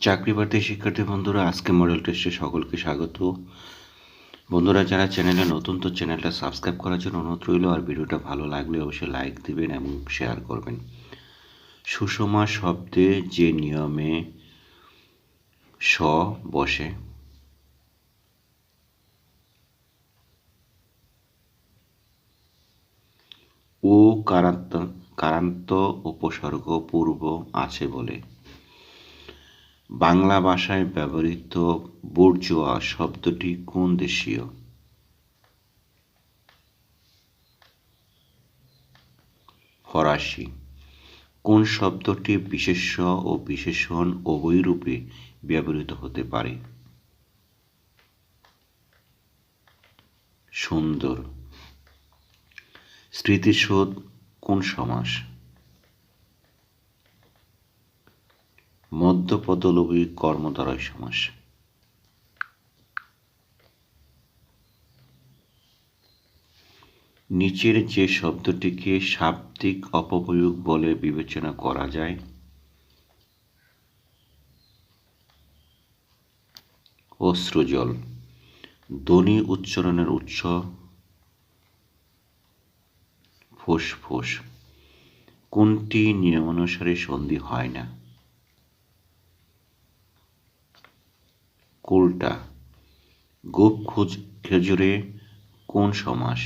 চাকরি প্রার্থী শিক্ষার্থী বন্ধুরা, আজকে মডেল টেস্টে সকলকে স্বাগত। বন্ধুরা যারা চ্যানেলে নতুন, তো চ্যানেলটা সাবস্ক্রাইব করার জন্য অনুরোধ রইল। আর ভিডিওটা ভালো লাগলে অবশ্যই লাইক দিবেন এবং শেয়ার করবেন। সুষমা শব্দে যে নিয়মে স বসে ও কারান্ত উপসর্গ পূর্ব আছে বলে বাংলা ভাষায় ব্যবহৃত বুর্জোয়া শব্দটি কোন দেশীয়? ফরাসি। কোন শব্দটি বিশেষ্য ও বিশেষণ উভয় রূপে ব্যবহৃত হতে পারে? সুন্দর। স্মৃতিশোধ কোন সমাস? মধ্যপদলোপী কর্মধারয় সমাস। নিচের যে শব্দটিকে শাব্দিক অপপ্রয়োগ বলে বিবেচনা করা যায়? অশ্রুজল। ধ্বনি উচ্চারণের উৎস? ফুসফুস। কোনটি নিয়মানুসারে সন্ধি হয় না? কোলটা। গোপ খেজুরে কোন সমাস?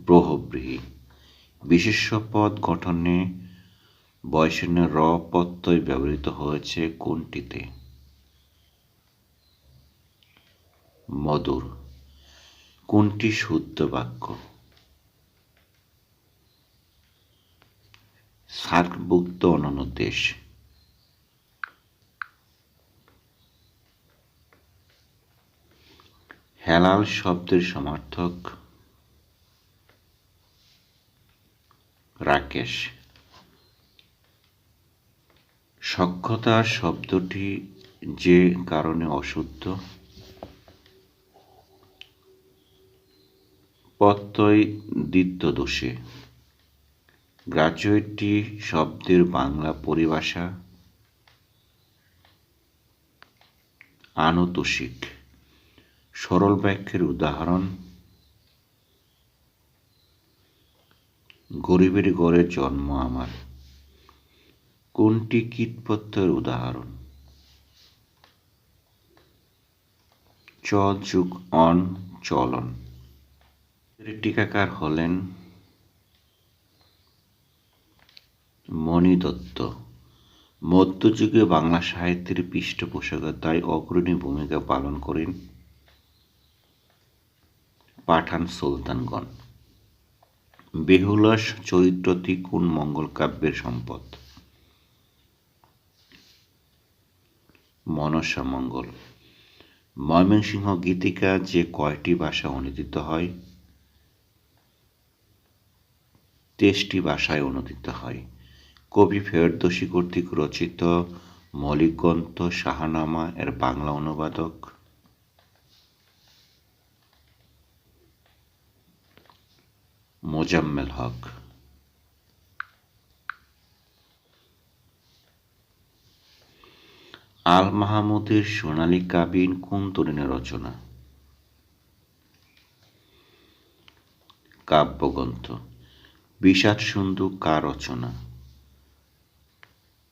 বহুব্রীহি। বিশেষ্য পদ গঠনে বয়সের র প্রত্যয় ব্যবহৃত হয়েছে কোনটিতে? মধুর। কোনটি শুদ্ধ বাক্য? সার্কভুক্ত অন্যান্য দেশ। হেলাল শব্দের সমার্থক? রাকেশ। সখ্যতা শব্দটি যে কারণে অশুদ্ধ? প্রত্যয় দ্বিত্ব দোষে। গ্র্যাজুয়েটি শব্দের বাংলা পরিভাষা? আনুতোষিক। সরল বাক্যের উদাহরণ? গরিবের ঘরে জন্ম আমার। কোনটি কীটপ্রত্যয়ের উদাহরণ? চ যোগ অন, চলন। টিকাকার হলেন মণি দত্ত। মধ্যযুগে বাংলা সাহিত্যের পৃষ্ঠপোষকতায় অগ্রণী ভূমিকা পালন করেন পাঠান সুলতানগণ। বেহুলার চরিত্রটি কোন মঙ্গল কাব্যের সম্পদ? মনসা মঙ্গল। ময়মনসিংহ গীতিকা যে কয়টি ভাষা অনুদিত হয়? 23টি ভাষায় অনুদিত হয়। কবি ফেরদৌসী কর্তৃক রচিত মৌলিক গ্রন্থ শাহনামা এর বাংলা অনুবাদক? মোজাম্মেল হক। আল মাহমুদের সোনালী কাবিন কোন তরুণের রচনা? কাব্যগ্রন্থ। বিষাদ সিন্ধু কার রচনা?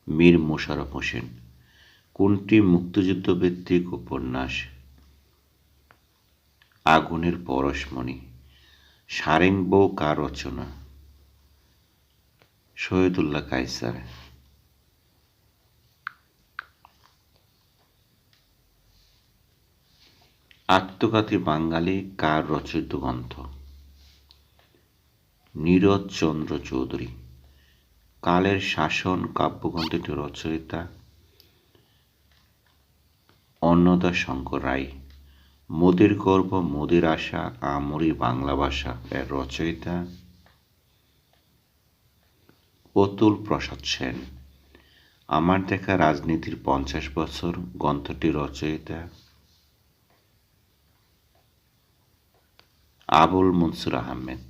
মীর মোশাররফ হোসেন। কোনটি মুক্তিযুদ্ধ ভিত্তিক উপন্যাস? আগুনের পরশমণি। সারেঙ্গবউ কার রচনা? শহীদুল্লাহ কায়সার। আত্মঘাতী বাঙালি কার রচিত গ্রন্থ? নীরজ চন্দ্র চৌধুরী। কালের শাসন কাব্যগ্রন্থটির রচয়িতা? অন্নদাশঙ্কর রায়। মোদের গর্ব মোদের আশা আমরি বাংলা ভাষা এর রচয়িতা? অতুল প্রসাদ সেন। আমার দেখা রাজনীতির 50 বছর গ্রন্থটির রচয়িতা? আবুল মনসুর আহমেদ।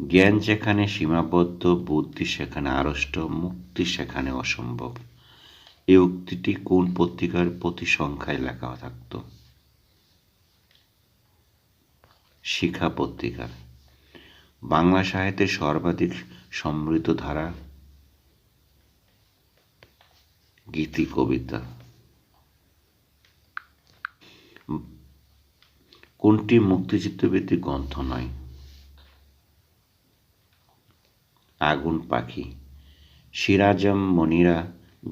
জ্ঞান যেখানে সীমাবদ্ধ, বুদ্ধি সেখানে আড়ষ্ট, মুক্তি সেখানে অসম্ভব। এই উক্তিটি কোন পত্রিকার প্রতি সংখ্যায় লেখা থাকত? শিক্ষা পত্রিকার। বাংলা সাহিত্যের সর্বাধিক সমৃদ্ধ ধারা গীতি কবিতা। কোনটি মুক্তিযুদ্ধভিত্তিক গ্রন্থ নয়? আগুন পাখি। সিরাজম মনিরা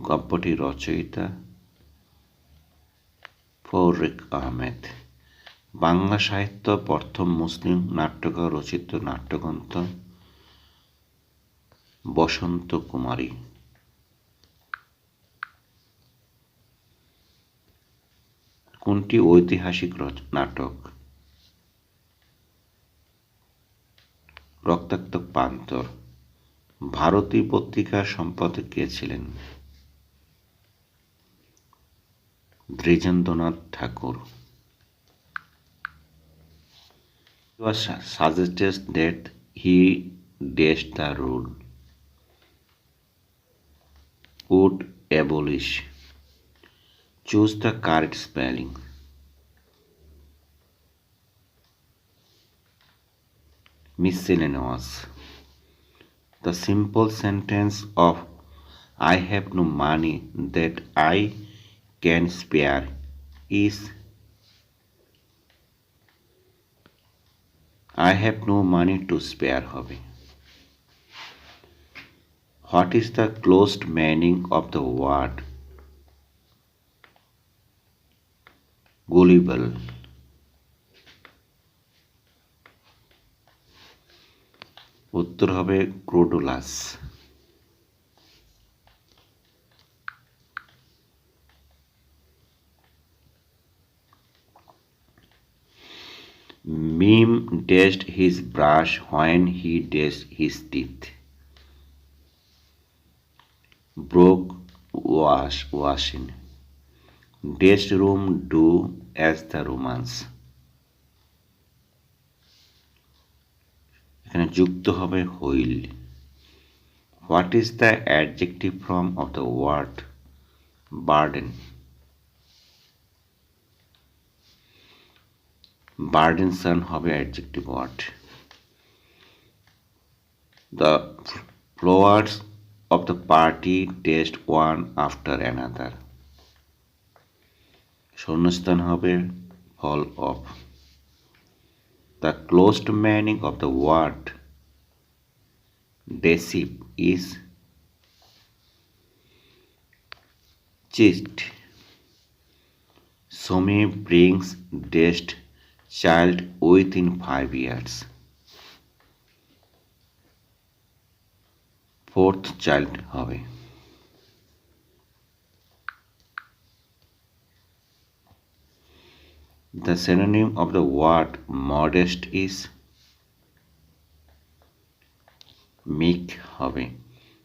গল্পটির রচয়িতা ফরিক আহমেদ। বাংলা সাহিত্য প্রথম মুসলিম নাট্যকার রচিত নাট্যগ্রন্থ বসন্ত কুমারী। কোনটি ঐতিহাসিক নাটক? রক্তাক্ত প্রান্তর। ভারতী পত্রিকার সম্পাদক কে ছিলেন? দ্বিজেন্দ্রনাথ ঠাকুর। It was suggested that he dashed the rule, would abolish. Choose the correct spelling. Miscellaneous. The simple sentence of I have no money that I can spare is I have no money to spare হবে। What is the closed meaning of the word gullible? উত্তর হবে ক্রোডুলাস। Mime dashed his brush when he dashed his teeth. Broke washing. Dashed room do as the Romans. এখানে যুক্ত হবে হইল। What is the adjective form of the word burden? Burdensome হবে adjective word. The flowers of the party dashed one after another. শূন্যস্থান হবে fall off. The closed meaning of the word deceive is cheat. Somi brings dashed child within 5 years. Fourth child হবে। The synonym of the word modest is meek হবে।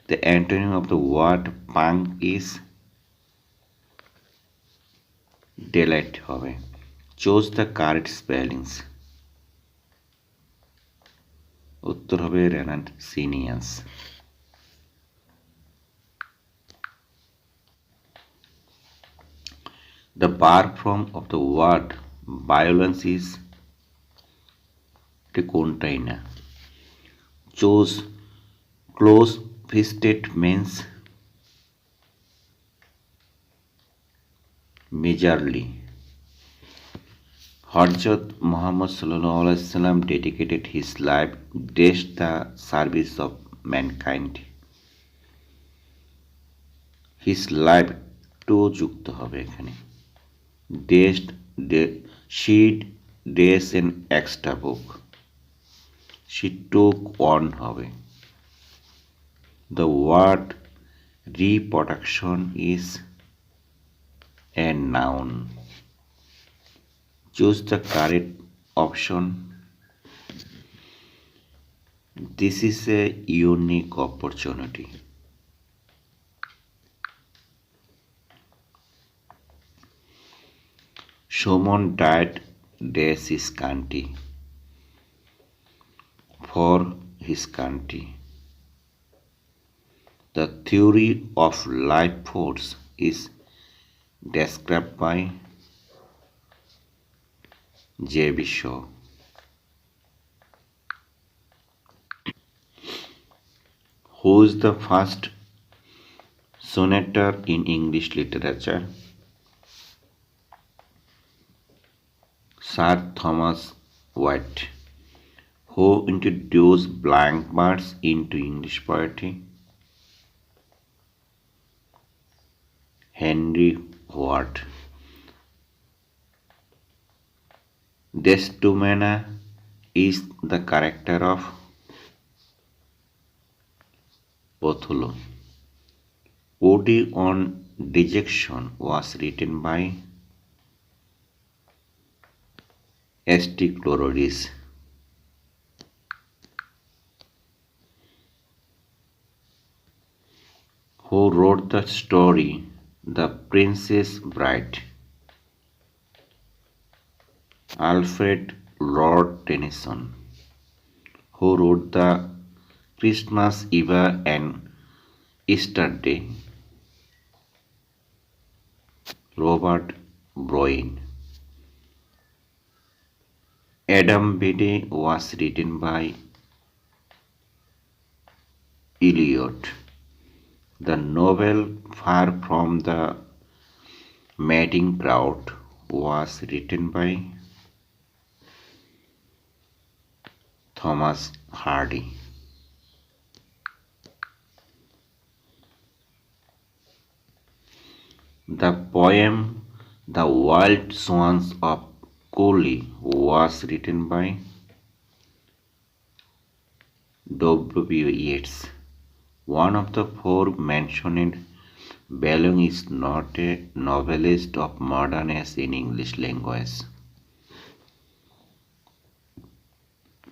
The antonym of the word punk is delight হবে। Choose the correct spellings. উত্তর হবে renaissance। The verb form of the word violence is কোনটাই না। Choose close fisted means meagerly. Hazrat Muhammad sallallahu alaihi wasallam dedicated his life dash the service of mankind. His life to যুক্ত হবে এখানে। Dashed she dash an extra book. She took one হবে। The word reproduction is a noun. Choose the correct option. This is a unique opportunity. Shomon died dash his country for his country. The theory of life force is described by J.B. Shaw. Who is the first sonneter in English literature? Sir Thomas Wyatt. Who introduced blank verse into English poetry? Henry Ward. Desdemona is the character of Othello. Ode on Dejection was written by S.T. Clororis. Who wrote the story The Princess Bride? Alfred Lord Tennyson. Who wrote the Christmas Eve and Easter Day? Robert Browning. Adam Bede was written by Eliot. The novel Far from the Madding Crowd was written by Thomas Hardy. The poem The Wild Swans of Coley was written by W. Yeats. One of the four mentioned Bellung is not a novelist of modern age in English language.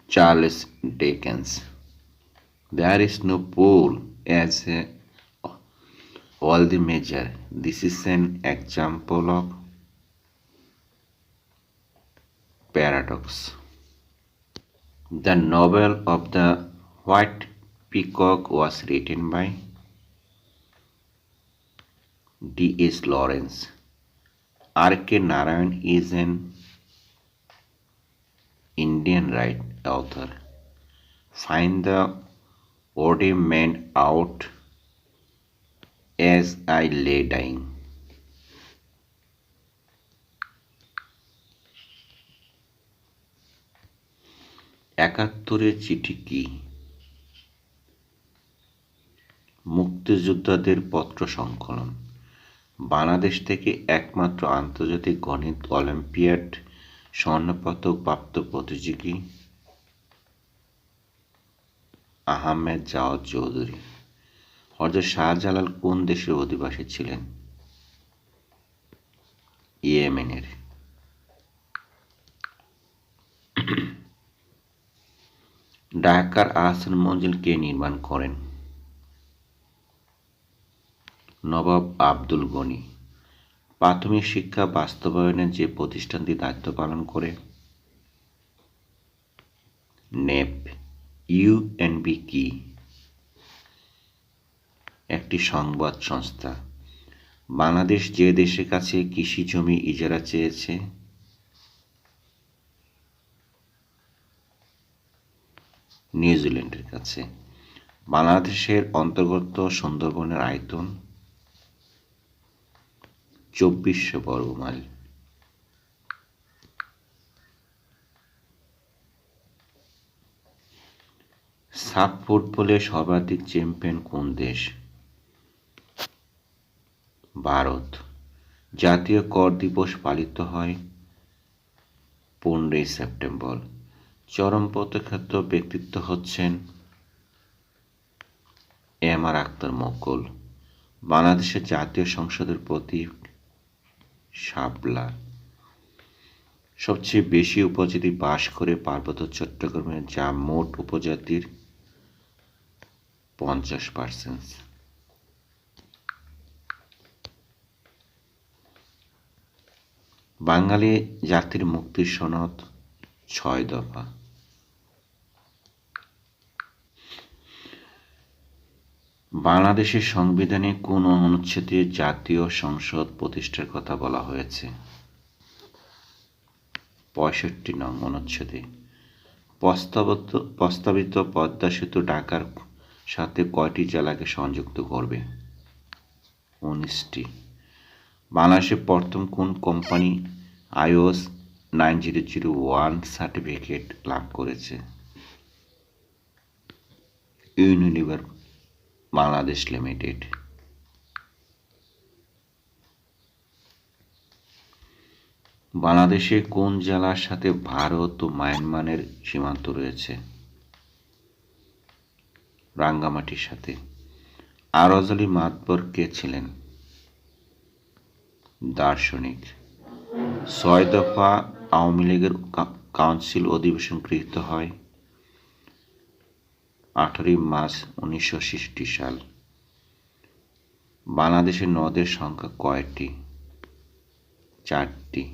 Charles Dickens. There is no pole as all the measure. This is an example of paradox. The novel of the White Peacock was written by D.S. Lawrence. R.K. Narayan is an Indian author. Find the odd man out as I lay dying. একাত্তরের চিঠি কি? মুক্তিযোদ্ধাদের পত্র সংকলন। বাংলাদেশ থেকে একমাত্র আন্তর্জাতিক গণিত অলিম্পিয়াড স্বর্ণপদক প্রাপ্ত প্রতিযোগী আহমেদ জাওয়াদ চৌধুরী। হযরত শাহজালাল কোন দেশের অধিবাসী ছিলেন? ইয়েমেনের। ঢাকার আহসান মঞ্জিল কে নির্মাণ করেন? নবাব আব্দুল গনি। প্রাথমিক শিক্ষা বাস্তবায়নে যে প্রতিষ্ঠানটি দায়িত্ব পালন করে? নেপ। ইউএনবি কি? একটি সংবাদ সংস্থা। বাংলাদেশ যে দেশের কাছে কৃষি জমি ইজারা চেয়েছে? নিউজিল্যান্ডের কাছে। বাংলাদেশের অন্তর্গত সুন্দরবনের আয়তন 2400 বর্গমাইল। সাফ ফুটবলে সর্বাধিক চ্যাম্পিয়ন কোন দেশ? ভারত। জাতীয় কর দিবস পালিত হয় 15 সেপ্টেম্বর। চরমপন্থী খ্যাত ব্যক্তিত্ব হচ্ছেন এম.আর. আখতার মোগল। বাংলাদেশের জাতীয় সংসদের প্রতীক শাপলা। সবচেয়ে বেশি উপজাতি বাস করে পার্বত্য চট্টগ্রামে, যা মোট উপজাতির 50%। বাঙালি জাতির মুক্তির সনদ 6 দফা। বাংলাদেশের সংবিধানে কোন অনুচ্ছেদে জাতীয় সংসদ প্রতিষ্ঠার কথা বলা হয়েছে? 65 নং অনুচ্ছেদে। প্রস্তাবিত পদ্মা সেতু ঢাকার সাথে কয়টি জেলাকে সংযুক্ত করবে? 19টি। বাংলাদেশের প্রথম কোন কোম্পানি ISO 9001 সার্টিফিকেট লাভ করেছে? Unilever Bangladesh limited. বাংলাদেশে কোন জেলার সাথে ভারত ও মায়ানমারের সীমান্ত রয়েছে? রাঙ্গামাটির সাথে। আরজ আলী মাতবর কে ছিলেন? দার্শনিক। 6 দফা আওয়ামী লীগের কাউন্সিল অধিবেশন গৃহীত হয় 18 মার্চ 1966 সাল। বাংলাদেশের নদের সংখ্যা কয়টি? 4টি।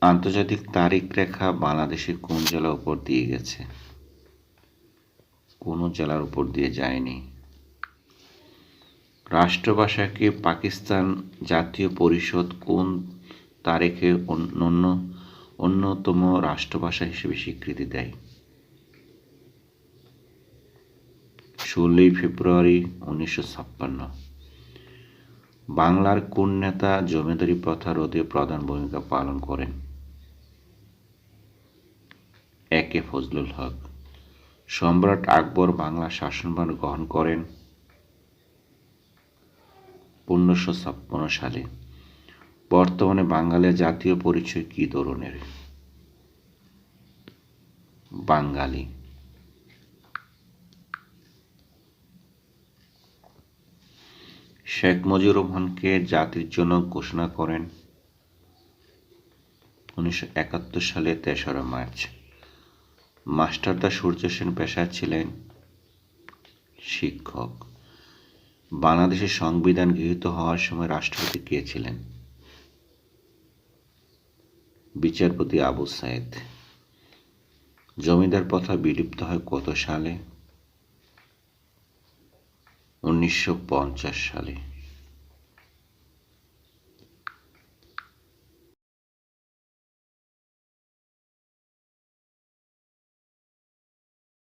আন্তর্জাতিক তারিখ রেখা বাংলাদেশের কোন জেলার উপর দিয়ে গেছে? কোন জেলার উপর দিয়ে যায়নি। রাষ্ট্রভাষাকে পাকিস্তান জাতীয় পরিষদ কোন তারিখে অন্যতম রাষ্ট্রভাষা হিসেবে স্বীকৃতি দেয়? 16 ফেব্রুয়ারি 1956। বাংলার কোন নেতা জমিদারি প্রথা রোধে প্রধান ভূমিকা পালন করেন? একে ফজলুল হক। সম্রাট আকবর বাংলা শাসনভার গ্রহণ করেন 1556 সালে। বর্তমানে বাঙালির জাতীয় পরিচয় কি ধরনের? বাঙালি। শেখ মুজিবুর রহমানকে জাতির জনক ঘোষণা করেন 1971 সালে 3রা মার্চ। মাস্টারদা সূর্য সেন পেশায় ছিলেন শিক্ষক। বাংলাদেশের সংবিধান গৃহীত হওয়ার সময় রাষ্ট্রপতি কে ছিলেন? বিচারপতি আবু সাইদ। জমিদার প্রথা বিলুপ্ত হয় কত সালে? 1950 সালে।